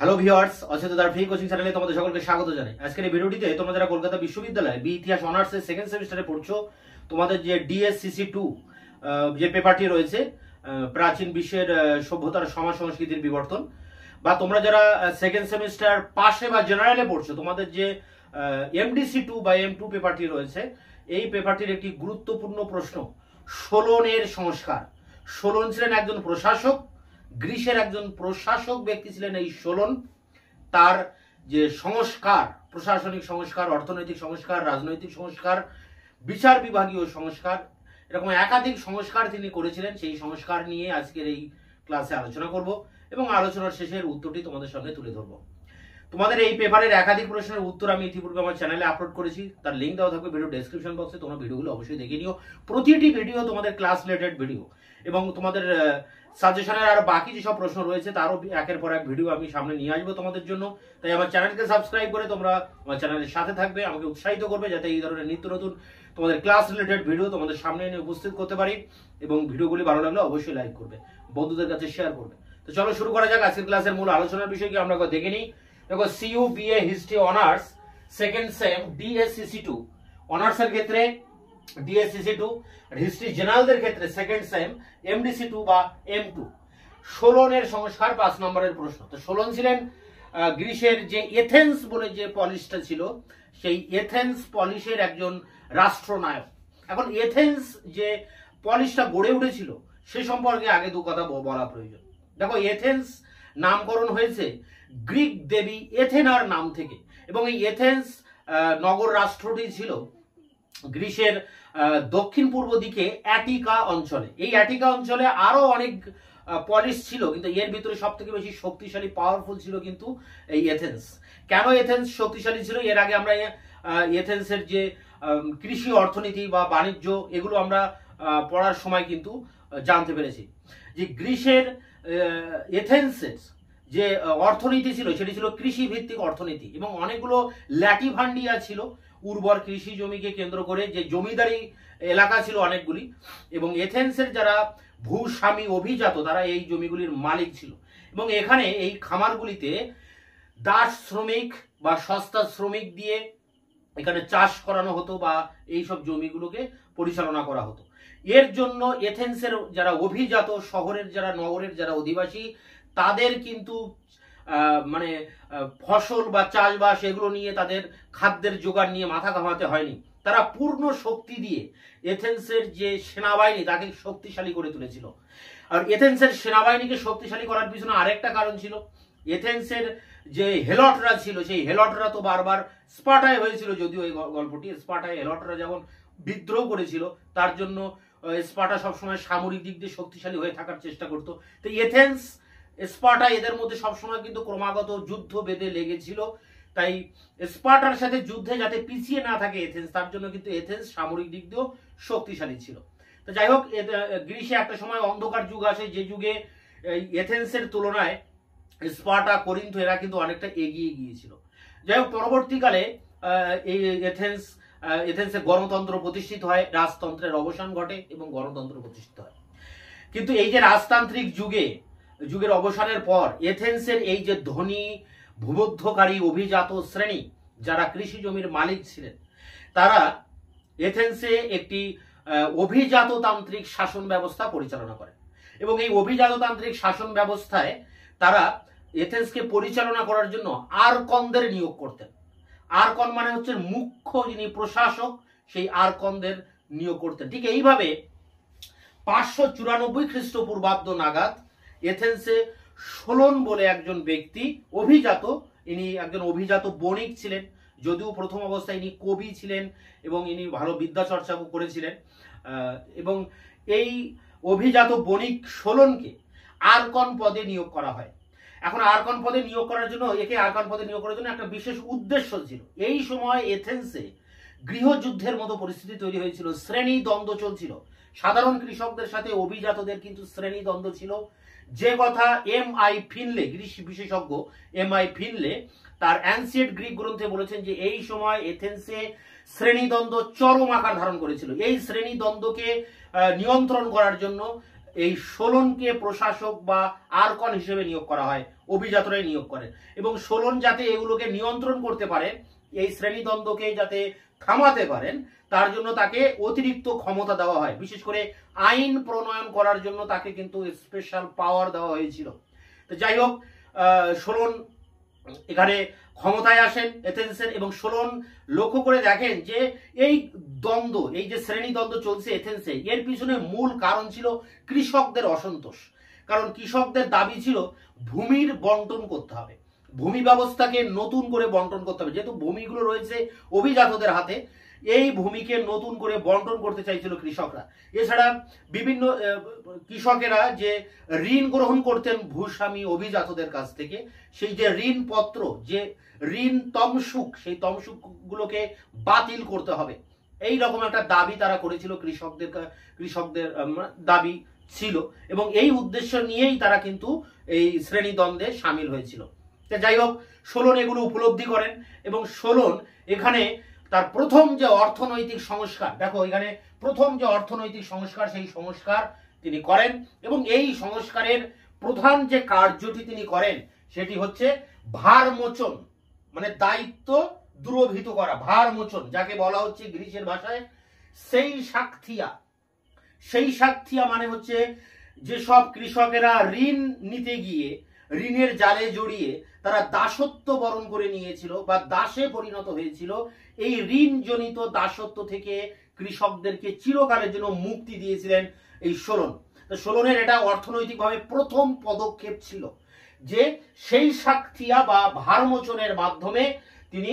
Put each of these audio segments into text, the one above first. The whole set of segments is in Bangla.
হ্যালো ভিউয়ার্স, অচেতনতার ফ্রি কোচিং চ্যানেলে তোমাদের সকলকে স্বাগত জানাই। আজকের এই ভিডিওটিতে তোমরা যারা কলকাতা বিশ্ববিদ্যালয়ে বি ইতিহাস অনার্সের সেকেন্ড সেমিস্টারে পড়ছো, তোমাদের যে DSCC2 যে পেপারটি রয়েছে, প্রাচীন বিশ্বের সভ্যতার সমাজ সংস্কৃতির বিবর্তন, বা তোমরা যারা সেকেন্ড সেমিস্টার পাশে বা জেনারেলে পড়ছো, তোমাদের যে MDC2 বা M2 পেপারটি রয়েছে, এই পেপারটির একটি গুরুত্বপূর্ণ প্রশ্ন সোলনের সংস্কার। সোলন ছিলেন একজন প্রশাসক, গ্রিসের একজন প্রশাসক ব্যক্তি ছিলেন এই সোলন। তার যে সংস্কার, প্রশাসনিক সংস্কার, অর্থনৈতিক সংস্কার, রাজনৈতিক সংস্কার, বিচার বিভাগীয় সংস্কার, এরকম একাধিক সংস্কার তিনি করেছিলেন। সেই সংস্কার নিয়ে আজকের এই ক্লাসে আলোচনা করব এবং আলোচনার শেষের উত্তরটি তোমাদের সামনে তুলে ধরবো। তোমাদের এই পেপারের একাধিক প্রশ্নের উত্তর আমি ইতিপূর্বে আমার চ্যানেলে আপলোড করেছি, তার লিঙ্ক দেওয়া থাকবে ভিডিও ডেসক্রিপশন বক্সে। তোমরা ভিডিওগুলো অবশ্যই দেখে নিও। প্রতিটি ভিডিও তোমাদের ক্লাস রিলেটেড ভিডিও, এবং তোমাদের সাজেশনের আর বাকি যেসব প্রশ্ন রয়েছে তারও একের পর এক ভিডিও আমি সামনে নিয়ে আসবো তোমাদের জন্য। তাই আমার চ্যানেলকে সাবস্ক্রাইব করে তোমরা আমার চ্যানেলের সাথে থাকবে, আমাকে উৎসাহিত করবে যাতে এই ধরনের নিত্য নতুন তোমাদের ক্লাস রিলেটেড ভিডিও তোমাদের সামনে এনে উপস্থিত করতে পারি। এবং ভিডিওগুলি ভালো লাগলে অবশ্যই লাইক করবে, বন্ধুদের কাছে শেয়ার করবে। তো চলো শুরু করা যাক আজকের ক্লাসের মূল আলোচনার বিষয় কি আমরা দেখে নিই। দেখো, CU BA history honours second same DSCC2 অনার্সের ক্ষেত্রে DSCC2, হিস্ট্রি জেনারেলদের ক্ষেত্রে সেকেন্ড সেম MDC2 বা M2। সোলনের সংস্কার 5 নম্বরের প্রশ্ন। তো সোলন ছিলেন গ্রিসের যে এথেন্স বলে যে পলিসটা ছিল, সেই এথেন্স পলিসের একজন রাষ্ট্রনায়ক। এখন এথেন্স যে পলিসটা গড়ে উঠেছিল সে সম্পর্কে আগে দু কথা বলা প্রয়োজন। দেখো, এথেন্স নামকরণ হয়েছে গ্রিক দেবী এথেনার নাম থেকে, এবং এই এথেন্স নগর রাষ্ট্রটি ছিল গ্রিসের দক্ষিণ পূর্ব দিকে অ্যাটিকা অঞ্চলে। এই অ্যাটিকা অঞ্চলে আরো অনেক পলিস ছিল, কিন্তু এর ভিতরে সব থেকে বেশি শক্তিশালী পাওয়ারফুল ছিল কিন্তু এই এথেন্স। কেন এথেন্স শক্তিশালী ছিল? এর আগে আমরা এথেন্সের যে কৃষি, অর্থনীতি বা বাণিজ্য, এগুলো আমরা পড়ার সময় কিন্তু জানতে পেরেছি যে গ্রিসের এথেন্সের যে অর্থনীতি ছিল সেটি ছিল কৃষি ভিত্তিক অর্থনীতি, এবং অনেকগুলো ল্যাটিভান্ডিয়া ছিল, উর্বর কৃষি জমিকে কেন্দ্র করে যে জমিদারি এলাকা ছিল অনেকগুলি, এবং এথেন্সের যারা ভূস্বামী অভিজাত তারা এই জমিগুলির মালিক ছিল। এবং এখানে এই খামারগুলিতে দাস শ্রমিক বা সস্তা শ্রমিক দিয়ে এখানে চাষ করানো হতো বা এই সব জমিগুলোকে পরিচালনা করা হতো। এর জন্য এথেন্সের যারা অভিজাত, শহরের যারা, নগরের যারা অধিবাসী, তাদের কিন্তু মানে ফসল বা চাষবাস এগুলো নিয়ে, তাদের খাদ্যের জোগাড় নিয়ে মাথা ঘামাতে হয়নি। তারা পূর্ণ শক্তি দিয়ে এথেন্সের যে সেনাবাহিনী তাকে শক্তিশালী করে তুলেছিল। আর এথেন্সের সেনাবাহিনীকে শক্তিশালী করার পিছনে আরেকটা কারণ ছিল, এথেন্সের যে হেলটরা ছিল, সেই হেলটরা তো বারবার স্পার্টায় হয়েছিল, যদিও এই গল্পটি স্পার্টায় হেলটরা যখন বিদ্রোহ করেছিল তার জন্য স্পার্টা সবসময় সামরিক দিক দিয়ে শক্তিশালী হয়ে থাকার চেষ্টা করত। তো এথেন্স, স্পার্টা, এদের মধ্যে সবসময় কিন্তু ক্রমাগত যুদ্ধ বেঁধে লেগেছিল। তাই স্পার্টার সাথে যুদ্ধে যাতে পিছিয়ে না থাকে এথেন্স, তার জন্য কিন্তু এথেন্স সামরিক দিক দিয়েও শক্তিশালী ছিল। তো যাই হোক, গ্রিসে একটা সময় অন্ধকার যুগ আসে, যে যুগে এথেন্সের তুলনায় স্পার্টা, করিন্থ এরা কিন্তু অনেকটা এগিয়ে গিয়েছিল। যাই হোক, পরবর্তীকালে এই এথেন্সে গণতন্ত্র প্রতিষ্ঠিত হয়, রাজতন্ত্রের অবসান ঘটে এবং গণতন্ত্র প্রতিষ্ঠিত হয়। কিন্তু এই যে রাজতান্ত্রিক যুগের অবসানের পর এথেন্সের এই যে ধনী, ভূমধ্যকারী, অভিজাত শ্রেণী যারা কৃষি জমির মালিক ছিলেন, তারা এথেন্সে একটি অভিজাততান্ত্রিক শাসন ব্যবস্থা পরিচালনা করে। এবং এই অভিজাততান্ত্রিক শাসন ব্যবস্থায় তারা এথেন্সকে পরিচালনা করার জন্য আর্কনদের নিয়োগ করতেন। আর্কন মানে হচ্ছে মুখ্য যিনি প্রশাসক, সেই আর্কনদের নিয়োগ করতেন। ঠিক এইভাবে 594 খ্রিস্টপূর্বাব্দ নাগাদ এথেন্সে সোলন বলে একজন ব্যক্তি, অভিজাত, ইনি একজন অভিজাত বণিক ছিলেন, যদিও প্রথম অবস্থায় ইনি কবি ছিলেন এবং ইনি ভালো বিদ্যা চর্চা করেছিলেন। এবং এই অভিজাত বণিক সোলনকে আর্কন পদে নিয়োগ করা হয়। এখন আর্কন পদে নিয়োগ করার জন্য, একে আর্কন পদে নিয়োগ করার জন্য একটা বিশেষ উদ্দেশ্য ছিল। এই সময় এথেন্সে গৃহযুদ্ধের মতো পরিস্থিতি তৈরি হয়েছিল, শ্রেণী দ্বন্দ্ব চলছিল। সাধারণ কৃষকদের সাথে অভিজাতদের কিন্তু শ্রেণী দ্বন্দ্ব ছিল, যে কথা MI ফিনলে, গ্রিস বিশেষজ্ঞ MI ফিনলে তার অ্যানসিয়েন্ট গ্রিক গ্রন্থে বলেছেন যে এই সময় এথেন্সে শ্রেণীদ্বন্দ্ব চরম আকার ধারণ করেছিল। এই শ্রেণীদ্বন্দ্বকে নিয়ন্ত্রণ করার জন্য এই সোলনকে প্রশাসক বা আরকন হিসেবে নিয়োগ করা হয়, অভিজাতরাই নিয়োগ করেন। এবং সোলন যাতে এগুলোকে নিয়ন্ত্রণ করতে পারে, এই শ্রেণীদ্বন্দ্বকে যাতে থামাতে পারেন, তার জন্য তাকে অতিরিক্ত ক্ষমতা দেওয়া হয়। বিশেষ করে আইন প্রণয়ন করার জন্য তাকে কিন্তু স্পেশাল পাওয়ার দেওয়া হয়েছিল। তো যাই হোক, সোলন এখানে ক্ষমতায় আসেন এথেন্সের, এবং সোলন লক্ষ্য করে দেখেন যে এই দ্বন্দ্ব, এই যে শ্রেণী দ্বন্দ্ব চলছে এথেন্সে, এর পিছনে মূল কারণ ছিল কৃষকদের অসন্তোষ। কারণ কৃষকদের দাবি ছিল ভূমির বন্টন করতে হবে, ভূমি ব্যবস্থাকে নতুন করে বন্টন করতে হবে। যেহেতু ভূমিগুলো রয়েছে অভিজাতদের হাতে, এই ভূমিকে নতুন করে বন্টন করতে চাইছিল কৃষকরা। এছাড়া বিভিন্ন কৃষকেরা যে ঋণ গ্রহণ করতেন ভূস্বামী অভিজাতদের কাছ থেকে, সেই যে ঋণপত্র, যে ঋণ তমসুক, সেই তমসুকগুলোকে বাতিল করতে হবে, এই রকম একটা দাবি তারা করেছিল। কৃষকদের দাবি ছিল, এবং এই উদ্দেশ্য নিয়েই তারা কিন্তু এই শ্রেণীদ্বন্দ্বে সামিল হয়েছিল। যাই হোক, সোলন এগুলো উপলব্ধি করেন, এবং সোলন এখানে তার প্রথম যে অর্থনৈতিক সংস্কার, দেখো এখানে প্রথম যে অর্থনৈতিক সংস্কার, সেই সংস্কার তিনি করেন। এবং এই সংস্কারের প্রধান যে কার্যটি তিনি করেন সেটি হচ্ছে ভার মোচন, মানে দায়িত্ব দূরভূত করা। ভার মোচন, যাকে বলা হচ্ছে গ্রিসের ভাষায় সেই সাকথিয়া। সেই সাকথিয়া মানে হচ্ছে যেসব কৃষকেরা ঋণ নিতে গিয়ে ঋণের জালে জড়িয়ে তারা দাসত্ব বরণ করে নিয়েছিল বা দাসে পরিণত হয়েছিল, এই ঋণজনিত দাসত্ব থেকে কৃষকদেরকে চিরকালের জন্য মুক্তি দিয়েছিলেন এই সোলন। তো সোলনের এটা অর্থনৈতিকভাবে প্রথম পদক্ষেপ ছিল, যে সেই সাকথিয়া বা ভারমোচনের মাধ্যমে তিনি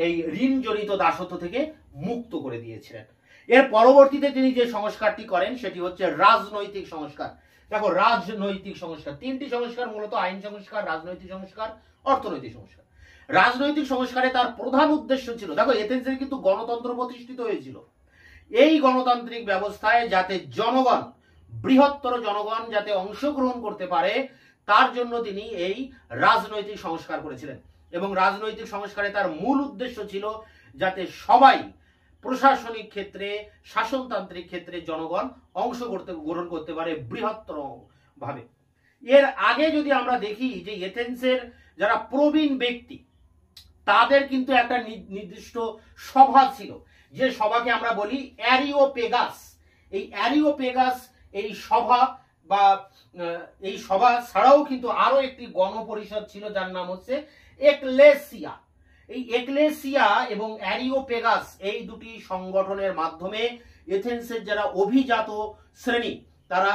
এই ঋণজনিত দাসত্ব থেকে মুক্ত করে দিয়েছিলেন। এর পরবর্তীতে তিনি যে সংস্কারটি করেন সেটি হচ্ছে রাজনৈতিক সংস্কার। দেখো, রাজনৈতিক সংস্কার, তিনটি সংস্কার মূলত: আইন সংস্কার, রাজনৈতিক সংস্কার, অর্থনৈতিক সংস্কার। রাজনৈতিক সংস্কারে তার প্রধান উদ্দেশ্য ছিল, দেখো এথেন্সে কিন্তু গণতন্ত্র প্রতিষ্ঠিত হয়েছিল, এই গণতান্ত্রিক ব্যবস্থায় যাতে জনগণ, বৃহত্তর জনগণ যাতে অংশগ্রহণ করতে পারে, তার জন্য তিনি এই রাজনৈতিক সংস্কার করেছিলেন। এবং রাজনৈতিক সংস্কারে তার মূল উদ্দেশ্য ছিল যাতে সবাই প্রশাসনিক ক্ষেত্রে, শাসনতান্ত্রিক ক্ষেত্রে জনগণ গ্রহণ করতে পারে বৃহত্তর ভাবে। এর আগে যদি আমরা দেখি যে এথেন্সের যারা প্রবীণ ব্যক্তি, তাদের কিন্তু একটা নির্দিষ্ট সভা ছিল, যে সভাকে আমরা বলি অ্যারিওপেগাস। এই অ্যারিওপেগাস, এই সভা বা এই সভা ছাড়াও কিন্তু আরো একটি গণপরিষদ ছিল, যার নাম হচ্ছে একলেসিয়া। এই একলেসিয়া এবং অ্যারিওপেগাস, এই দুটি সংগঠনের মাধ্যমে এথেন্সের যারা অভিজাত শ্রেণী, তারা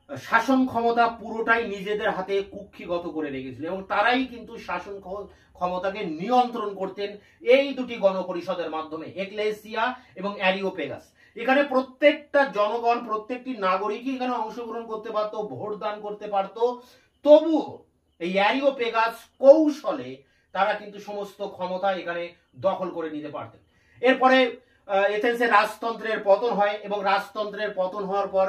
শাসন ক্ষমতা পুরোটাই নিজেদের হাতে কুক্ষিগত করে রেখেছিল, এবং তারাই কিন্তু শাসন ক্ষমতাকে নিয়ন্ত্রণ করতেন এই দুটি গণপরিষদের মাধ্যমে, একলেসিয়া এবং অ্যারিওপেগাস। এখানে প্রত্যেকটা জনগণ, প্রত্যেকটি নাগরিকই এখানে অংশগ্রহণ করতে পারত, ভোট দান করতে পারত। তবুও এই অ্যারিওপেগাস কৌশলে তারা কিন্তু সমস্ত ক্ষমতা এখানে দখল করে নিতে পারতেন। এরপরে এথেন্সের রাজতন্ত্রের পতন হয়, এবং রাজতন্ত্রের পতন হওয়ার পর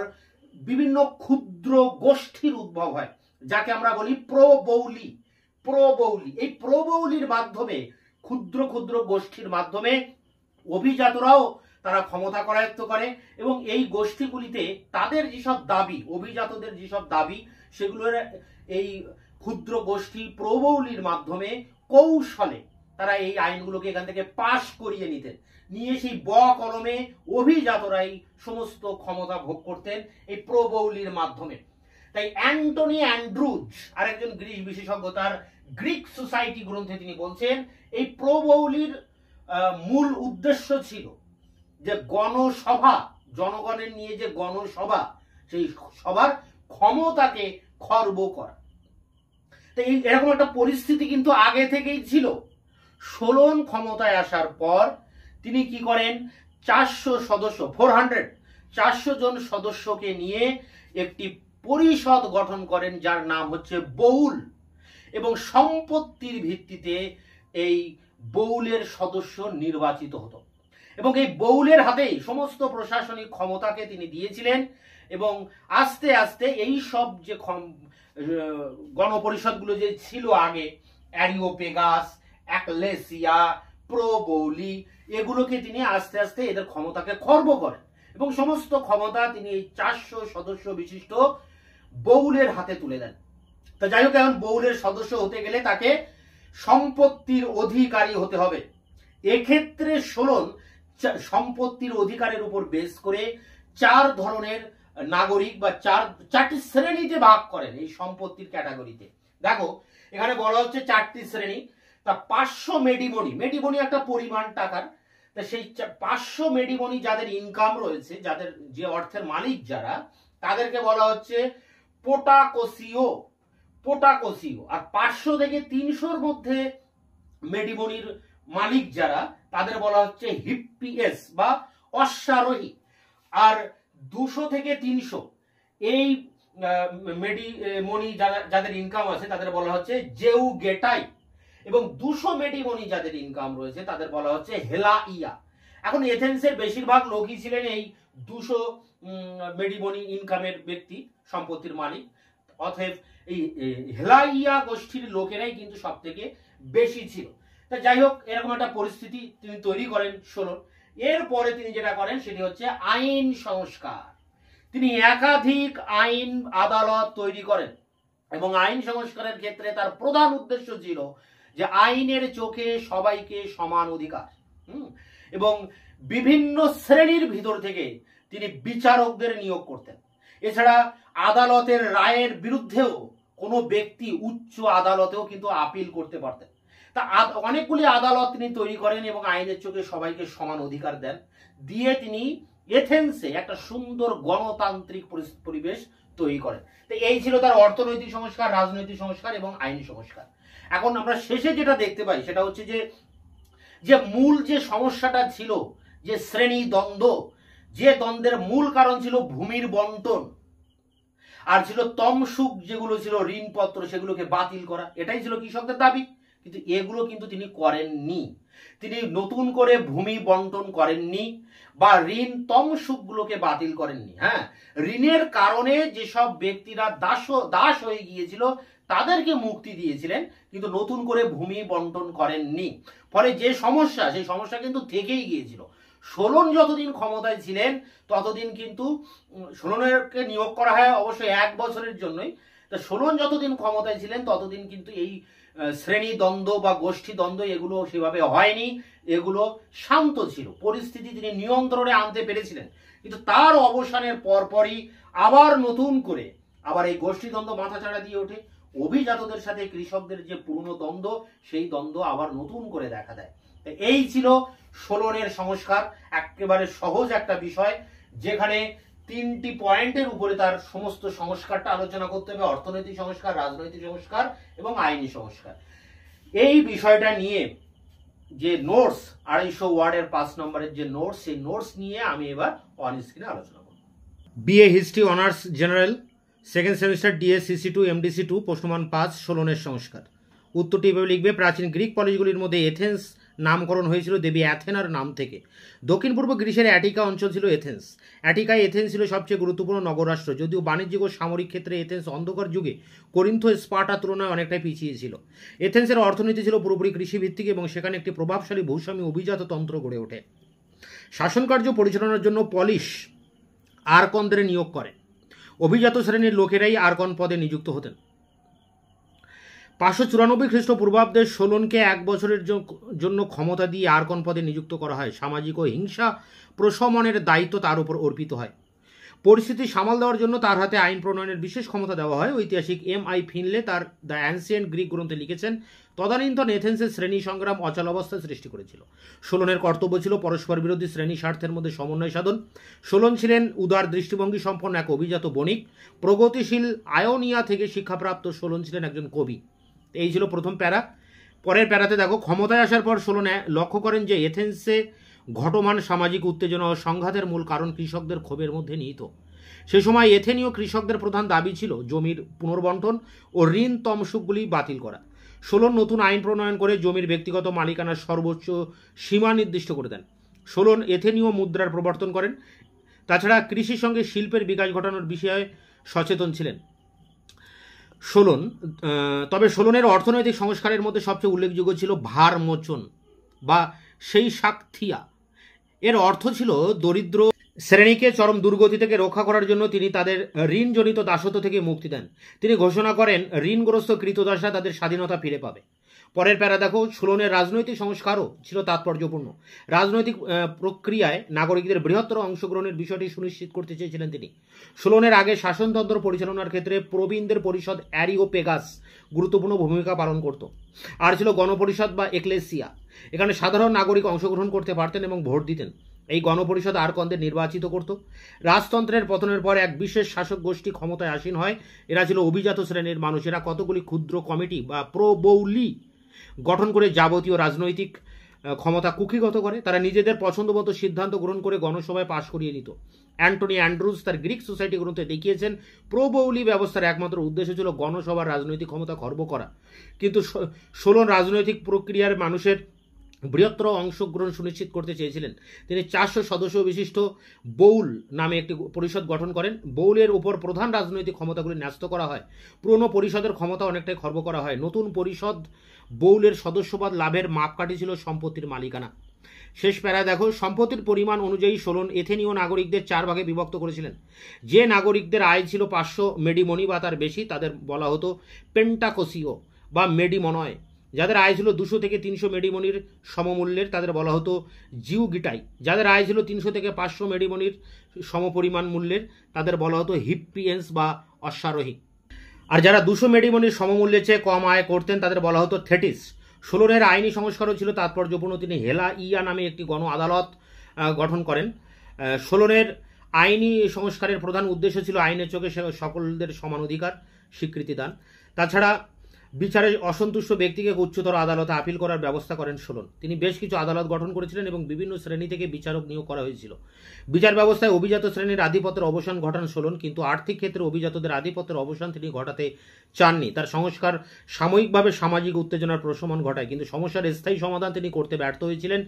বিভিন্ন ক্ষুদ্র গোষ্ঠীর উদ্ভব হয়, যাকে আমরা বলি প্রবৌলি। এই প্রবৌলির মাধ্যমে, ক্ষুদ্র ক্ষুদ্র গোষ্ঠীর মাধ্যমে অভিজাতরাও তারা ক্ষমতা করায়ত্ত করে, এবং এই গোষ্ঠীগুলিতে তাদের যেসব দাবি, অভিজাতদের যেসব দাবি, সেগুলোর এই ক্ষুদ্র গোষ্ঠী প্রবৌলির মাধ্যমে কৌশলে তারা এই আইনগুলোকে এখান থেকে পাশ করিয়ে নিয়ে সেই কলমে অভিজাতরাই সমস্ত ক্ষমতা ভোগ করতেন এই প্রবৌলির মাধ্যমে। তাই অ্যান্টনি অ্যান্ড্রুজ, আরেকজন গ্রিক বিশেষজ্ঞ, তার গ্রিক সোসাইটি গ্রন্থে তিনি বলছেন এই প্রবৌলির মূল উদ্দেশ্য ছিল যে গণসভা, জনগণের নিয়ে যে গণসভা, সেই সবার ক্ষমতাকে খর্ব করা। তো এরকম একটা পরিস্থিতি কিন্তু আগে থেকেই ছিল। সোলন ক্ষমতায় আসার পর তিনি কি করেন, 400 জন সদস্যকে নিয়ে একটি পরিষদ গঠন করেন, যার নাম হচ্ছে বউল। এবং সম্পত্তির ভিত্তিতে এই বউলের সদস্য নির্বাচিত হতো, এবং এই বউলের হাতেই সমস্ত প্রশাসনিক ক্ষমতাকে তিনি দিয়েছিলেন। এবং আস্তে আস্তে এই সব যে গণপরিষদগুলো যে ছিল আগে, অ্যারিওপেগাস, একলেসিয়া, প্রবৌলি, এগুলোকে তিনি আস্তে আস্তে এদের ক্ষমতাকে খর্ব করেন। এবং সমস্ত ক্ষমতা তিনি এই 400 সদস্য বিশিষ্ট বউলের হাতে তুলে দেন। তো যাই হোক, এখন বউলের সদস্য হতে গেলে তাকে সম্পত্তির অধিকারী হতে হবে। এক্ষেত্রে সোলন সম্পত্তির অধিকারের উপর বেস করে 4 ধরনের নাগরিক বা 4টি শ্রেণীতে ভাগ করেন এই সম্পত্তির ক্যাটাগরিতে। দেখো এখানে বলা হচ্ছে 4টি শ্রেণী। তা 500 মেডিমনি, মেডিমনি একটা পরিমাণ টাকার, তা সেই 500 মেডিমনি যাদের ইনকাম রয়েছে, যাদের যে অর্থের মালিক যারা, তাদেরকে বলা হচ্ছে পোটাকোসিও, পোটাকোসিও। আর 500 থেকে 300-র মধ্যে মেডিমনির মালিক যারা, তাদের বলা হচ্ছে হিপ্পিএস বা অশ্বারোহী। আর 200 থেকে 300 এই মেডিমনি যাদের ইনকাম আছে তাদের বলা হচ্ছে জেউগেটাই। এবং 200 মেডিমনি যাদের ইনকাম রয়েছে তাদের বলা হচ্ছে হেলাইয়া। এখন এথেন্সের বেশিরভাগ লোকই ছিলেন এই 200 মেডিমনি ইনকামের ব্যক্তি, সম্পত্তির মালিক। অতএব এই হেলাইয়া গোষ্ঠীর লোকেরাই কিন্তু সব থেকে বেশি ছিল। তা যাই হোক, এরকম একটা পরিস্থিতি তিনি তৈরি করেন সোলন। এরপরে তিনি যেটা করেন সেটি হচ্ছে আইন সংস্কার। তিনি একাধিক আইন আদালত তৈরি করেন এবং আইন সংস্কারের ক্ষেত্রে তার প্রধান উদ্দেশ্য ছিল যে আইনের চোখে সবাইকে সমান অধিকার, এবং বিভিন্ন শ্রেণীর ভিতর থেকে তিনি বিচারকদের নিয়োগ করতেন। এছাড়া আদালতের রায়ের বিরুদ্ধেও কোনো ব্যক্তি উচ্চ আদালতেও কিন্তু আপিল করতে পারতেন। তা অনেকগুলি আদালত তিনি তৈরি করেন এবং আইনের চোখে সবাইকে সমান অধিকার দেন। দিয়ে তিনি এথেন্সে একটা সুন্দর গণতান্ত্রিক পরিবেশ তৈরি করেন। তো এই ছিল তার অর্থনৈতিক সংস্কার, রাজনৈতিক সংস্কার এবং আইন সংস্কার। এখন আমরা শেষে যেটা দেখতে পাই সেটা হচ্ছে যে মূল যে সমস্যাটা ছিল, যে শ্রেণী দ্বন্দ্ব, যে দ্বন্দ্বের মূল কারণ ছিল ভূমির বন্টন, আর ছিল তমসুক, যেগুলো ছিল ঋণপত্র, সেগুলোকে বাতিল করা। এটাই ছিল কৃষকদের দাবি। কিন্তু এগুলো কিন্তু তিনি করেননি। তিনি নতুন করে ভূমি বন্টন করেননি বা ঋণ তমসুকগুলোকে বাতিল করেননি। হ্যাঁ, ঋণের কারণে যেসব ব্যক্তিরা দাস হয়ে গিয়েছিল তাদেরকে মুক্তি দিয়েছিলেন, কিন্তু নতুন করে ভূমি বন্টন করেননি। ফলে যে সমস্যা, সেই সমস্যা কিন্তু থেকেই গিয়েছিল। সোলন যতদিন ক্ষমতায় ছিলেন ততদিন কিন্তু, সোলনকে নিয়োগ করা হয় অবশ্যই 1 বছরের জন্যই। তা সোলন যতদিন ক্ষমতায় ছিলেন ততদিন কিন্তু এই শ্রেণী দ্বন্দ্ব বা গোষ্ঠী দ্বন্দ্ব এগুলো সেভাবে হয়নি, এগুলো শান্ত ছিল। পরিস্থিতি তিনি নিয়ন্ত্রণে আনতে পেরেছিলেন। কিন্তু তার অবসানের পরপরই আবার নতুন করে আবার এই গোষ্ঠী দ্বন্দ্ব মাথাচাড়া দিয়ে ওঠে। অভিজাতদের সাথে কৃষকদের যে পুরনো দ্বন্দ্ব, সেই দ্বন্দ্ব আবার নতুন করে দেখা দেয়। এই ছিল সোলনের সংস্কার। একেবারে সহজ একটা বিষয়, যেখানে 3টি পয়েন্টের উপরে তার সমস্ত সংস্কারটা আলোচনা করতে হবে: অর্থনৈতিক সংস্কার, রাজনৈতিক সংস্কার এবং আইনি সংস্কার। এই বিষয়টা নিয়ে যে নোটস, 250 ওয়ার্ডের 5 নম্বরের যে নোটস, সেই নোটস নিয়ে আমি এবার অন স্ক্রিনে আলোচনা করব। BA history honours general, 2nd semester, DSCC2 MDC2, প্রশ্নমান 5, সোলনের সংস্কার। উত্তরটি এভাবে লিখবে: প্রাচীন গ্রিক কলেজগুলির মধ্যে এথেন্স নামকরণ হয়েছিল দেবী অ্যাথেনার নাম থেকে। দক্ষিণ পূর্ব গ্রিসের অ্যাটিকা অঞ্চল ছিল এথেন্স। অ্যাটিকায় এথেন্স ছিল সবচেয়ে গুরুত্বপূর্ণ নগররাষ্ট্র, যদিও বাণিজ্যিক ও সামরিক ক্ষেত্রে এথেন্স অন্ধকার যুগে করিন্থ স্পার্টার তুলনায় অনেকটাই পিছিয়ে ছিল। এথেন্সের অর্থনীতি ছিল পুরোপুরি কৃষিভিত্তিক এবং সেখানে একটি প্রভাবশালী ভূস্বামী অভিজাত তন্ত্র গড়ে ওঠে। শাসনকার্য পরিচালনার জন্য পলিশ আর্কনদের নিয়োগ করে। অভিজাত শ্রেণীর লোকেরাই আর্কন পদে নিযুক্ত হতেন। 594 খ্রিস্টপূর্বাব্দে সোলনকে 1 বছরের জন্য ক্ষমতা দিয়ে আর্কন পদে নিযুক্ত করা হয়। সামাজিক ও হিংসা প্রশমনের দায়িত্ব তার উপর অর্পিত হয়। পরিস্থিতি সামাল দেওয়ার জন্য তার হাতে আইন প্রণয়নের বিশেষ ক্ষমতা দেওয়া হয়। ঐতিহাসিক MI ফিনলে তার দ্য অ্যানসিয়েন্ট গ্রিক গ্রন্থে লিখেছেন, তদানীন্তন এথেন্সের শ্রেণী সংগ্রাম অচল অবস্থা সৃষ্টি করেছিল। সোলনের কর্তব্য ছিল পরস্পর বিরোধী শ্রেণী স্বার্থের মধ্যে সমন্বয় সাধন। সোলন ছিলেন উদার দৃষ্টিভঙ্গি সম্পন্ন এক অভিজাত বণিক। প্রগতিশীল আয়োনিয়া থেকে শিক্ষাপ্রাপ্ত সোলন ছিলেন একজন কবি। এই ছিল প্রথম প্যারা। পরের প্যারাতে দেখো, ক্ষমতায় আসার পর সোলন লক্ষ্য করেন যে এথেন্সে ঘটমান সামাজিক উত্তেজনা ও সংঘাতের মূল কারণ কৃষকদের ক্ষোভের মধ্যে নিহিত। সে সময় এথেনীয় কৃষকদের প্রধান দাবি ছিল জমির পুনর্বন্টন ও ঋণ তমসুকগুলি বাতিল করা। সোলন নতুন আইন প্রণয়ন করে জমির ব্যক্তিগত মালিকানার সর্বোচ্চ সীমা নির্দিষ্ট করে দেন। সোলন এথেনীয় মুদ্রার প্রবর্তন করেন। তাছাড়া কৃষির সঙ্গে শিল্পের বিকাশ ঘটানোর বিষয়ে সচেতন ছিলেন সোলন। তবে সোলনের অর্থনৈতিক সংস্কারের মধ্যে সবচেয়ে উল্লেখযোগ্য ছিল ভার মোচন বা সেই সাকথিয়া। এর অর্থ ছিল দরিদ্র শ্রেণীকে চরম দুর্গতি থেকে রক্ষা করার জন্য তিনি তাদের ঋণজনিত দাসত্ব থেকে মুক্তি দেন। তিনি ঘোষণা করেন ঋণগ্রস্ত কৃতদাসরা তাদের স্বাধীনতা ফিরে পাবে। পরের প্যারা দেখো, সুলনের রাজনৈতিক সংস্কারও ছিল তাৎপর্যপূর্ণ। রাজনৈতিক প্রক্রিয়ায় নাগরিকদের বৃহত্তর অংশগ্রহণের বিষয়টি সুনিশ্চিত করতে চেয়েছিলেন তিনি। সুলনের আগে শাসনতন্ত্র পরিচালনার ক্ষেত্রে প্রবীণদের পরিষদ অ্যারিওপেগাস গুরুত্বপূর্ণ ভূমিকা পালন করত। আর ছিল গণপরিষদ বা এক্লেসিয়া। এখানে সাধারণ নাগরিক অংশগ্রহণ করতে পারতেন এবং ভোট দিতেন। এই গণপরিষদ আর্কনদের নির্বাচিত করত। রাজতন্ত্রের পতনের পর এক বিশেষ শাসক গোষ্ঠী ক্ষমতায় আসীন হয়। এরা ছিল অভিজাত শ্রেণীর মানুষ। এরা কতগুলি ক্ষুদ্র কমিটি বা প্রবৌলি গঠন করে যাবতীয় রাজনৈতিক ক্ষমতা কুক্ষিগত করে। তারা নিজেদের পছন্দমতো সিদ্ধান্ত গ্রহণ করে গণসভায় পাশ করিয়ে নিত। অ্যান্টনি অ্যান্ড্রুজ তার গ্রিক সোসাইটি গ্রন্থে দেখিয়েছেন প্রবৌলি ব্যবস্থার একমাত্র উদ্দেশ্য ছিল গণসভার রাজনৈতিক ক্ষমতা খর্ব করা। কিন্তু সোলন রাজনৈতিক প্রক্রিয়ার মানুষের বৃহত্তর অংশগ্রহণ সুনিশ্চিত করতে চেয়েছিলেন। তিনি 400 সদস্য বিশিষ্ট বৌল নামে একটি পরিষদ গঠন করেন। বৌলের উপর প্রধান রাজনৈতিক ক্ষমতাগুলি ন্যস্ত করা হয়। পুরনো পরিষদের ক্ষমতা অনেকটাই খর্ব করা হয়। নতুন পরিষদ বৌলের সদস্যপদ লাভের মাপকাঠি ছিল সম্পত্তির মালিকানা। শেষ প্যারা দেখো, সম্পত্তির পরিমাণ অনুযায়ী সোলন এথেনীয় নাগরিকদের 4 ভাগে বিভক্ত করেছিলেন। যে নাগরিকদের আয় ছিল 500 মেডিমনি বা তার বেশি তাদের বলা হতো পেন্টাকোসিও বা মেডিমনয়। যাদের আয় ছিল 200 থেকে 300 মেডিমনির সমমূল্যের তাদের বলা হতো জিউগিটাই। যাদের আয় ছিল 300 থেকে 500 মেডিমনির সমপরিমাণ মূল্যের তাদের বলা হতো হিপ্পিয়েন্স বা অশ্বারোহী। আর যারা 200 মেডিমনির সমমূল্যের চেয়ে কম আয় করতেন তাদের বলা হতো থেটিস। সোলনের আইনি সংস্কারও ছিল তাৎপর্যপূর্ণ। তিনি হেলা ইয়া নামে একটি গণ আদালত গঠন করেন। সোলনের আইনি সংস্কারের প্রধান উদ্দেশ্য ছিল আইনের চোখে সকলদের সমান অধিকার স্বীকৃতি দান। তাছাড়া বিচারে অসন্তুষ্ট ব্যক্তিকে উচ্চতর আদালতে আপিল করার ব্যবস্থা করেন সোলন। তিনি বেশ কিছু আদালত গঠন করেছিলেন এবং বিভিন্ন শ্রেণী থেকে বিচারক নিয়োগ করা হয়েছিল। বিচার ব্যবস্থায় অভিজাত শ্রেণীর আধিপত্যের অবসান ঘটান সোলন, কিন্তু আর্থিক ক্ষেত্রে অভিজাতদের আধিপত্যের অবসান তিনি ঘটাতে চাননি। তার সংস্কার সাময়িকভাবে সামাজিক উত্তেজনার প্রশমন ঘটায়, কিন্তু সমস্যার স্থায়ী সমাধান তিনি করতে ব্যর্থ হয়েছিলেন।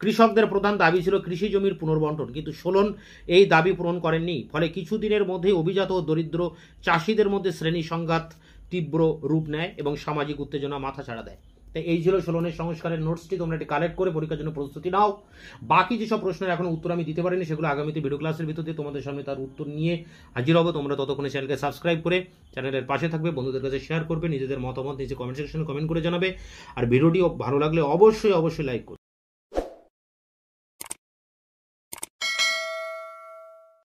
কৃষকদের প্রধান দাবি ছিল কৃষি জমির পুনর্বন্টন, কিন্তু সোলন এই দাবি পূরণ করেননি। ফলে কিছুদিনের মধ্যেই অভিজাত ও দরিদ্র চাষিদের মধ্যে শ্রেণী সংঘাত তীব্র রূপ নেয় এবং সামাজিক উত্তেজনা মাথা ছাড়া দেয়। তাই এই ছিল সোলনের সংস্কারের নোটসটি। তোমরা এটি কালেক্ট করে পরীক্ষার জন্য প্রস্তুতি নাও। বাকি যেসব প্রশ্নের এখনো উত্তর আমি দিতে পারিনি সেগুলো আগামীতে ভিডিও ক্লাসের ভিতর দিয়ে তোমাদের সামনে তার উত্তর নিয়ে হাজির হবো। তোমরা ততক্ষণে চ্যানেলকে সাবস্ক্রাইব করে চ্যানেলের পাশে থাকবে, বন্ধুদের কাছে শেয়ার করবে, নিজেদের মতামত নিচে কমেন্ট সেকশনে কমেন্ট করে জানাবে। আর ভিডিওটি ভালো লাগলে অবশ্যই লাইক করবে।